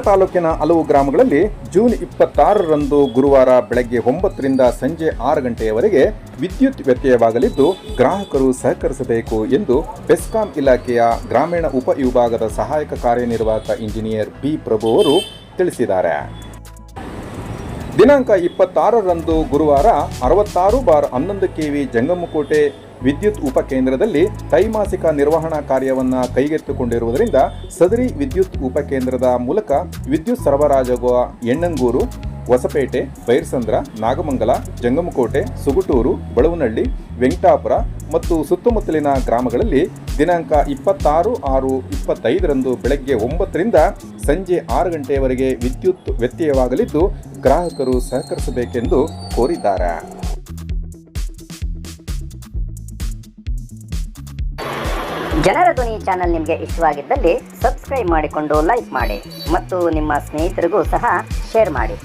ತಾಲೂಕಿನ ಹಲವು ಗ್ರಾಮಗಳಲ್ಲಿ ಜೂನ್ 26ರಂದು ಗುರುವಾರ ಬೆಳಗ್ಗೆ 9 ರಿಂದ ಸಂಜೆ 6 ಗಂಟೆಯವರೆಗೆ ವಿದ್ಯುತ್ ವ್ಯತ್ಯಯವಾಗಲಿದ್ದು ಗ್ರಾಹಕರು ಸಹಕರಿಸಬೇಕು ಎಂದು ಬೆಸ್ಕಾಂ ಇಲಾಖೆಯ ಗ್ರಾಮೀಣ ಉಪವಿಭಾಗದ ಸಹಾಯಕ ಕಾರ್ಯನಿರ್ವಾಹಕ ಇಂಜಿನಿಯರ್ ಬಿ ಪ್ರಭು ಅವರು ತಿಳಿಸಿದ್ದಾರೆ. ದಿನಾಂಕ 26ರಂದು ಗುರುವಾರ 66/11 ಕೆವಿ ಜಂಗಮಕೋಟೆ ವಿದ್ಯುತ್ ಉಪಕೇಂದ್ರದಲ್ಲಿ ತ್ರೈಮಾಸಿಕ ನಿರ್ವಹಣಾ ಕಾರ್ಯವನ್ನು ಕೈಗೆತ್ತಿಕೊಂಡಿರುವುದರಿಂದ ಸದರಿ ವಿದ್ಯುತ್ ಉಪಕೇಂದ್ರದ ಮೂಲಕ ವಿದ್ಯುತ್ ಸರಬರಾಜಾಗುವ ಎಣ್ಣಂಗೂರು, ಹೊಸಪೇಟೆ, ಬೈರ್ಸಂದ್ರ, ನಾಗಮಂಗಲ, ಜಂಗಮಕೋಟೆ, ಸುಗುಟೂರು, ಬಳವನಹಳ್ಳಿ, ವೆಂಕಟಾಪುರ ಮತ್ತು ಸುತ್ತಮುತ್ತಲಿನ ಗ್ರಾಮಗಳಲ್ಲಿ ದಿನಾಂಕ 26/6/25ರಂದು ಬೆಳಗ್ಗೆ 9 ರಿಂದ ಸಂಜೆ 6 ಗಂಟೆಯವರೆಗೆ ವಿದ್ಯುತ್ ವ್ಯತ್ಯಯವಾಗಲಿದ್ದು ಗ್ರಾಹಕರು ಸಹಕರಿಸಬೇಕೆಂದು ಕೋರಿದ್ದಾರೆ. ಜನರ ಧ್ವನಿ ಚಾನೆಲ್ ನಿಮಗೆ ಇಷ್ಟವಾಗಿದ್ದಲ್ಲಿ ಸಬ್ಸ್ಕ್ರೈಬ್ ಮಾಡಿಕೊಂಡು ಲೈಕ್ ಮಾಡಿ ಮತ್ತು ನಿಮ್ಮ ಸ್ನೇಹಿತರಿಗೂ ಸಹ ಶೇರ್ ಮಾಡಿ.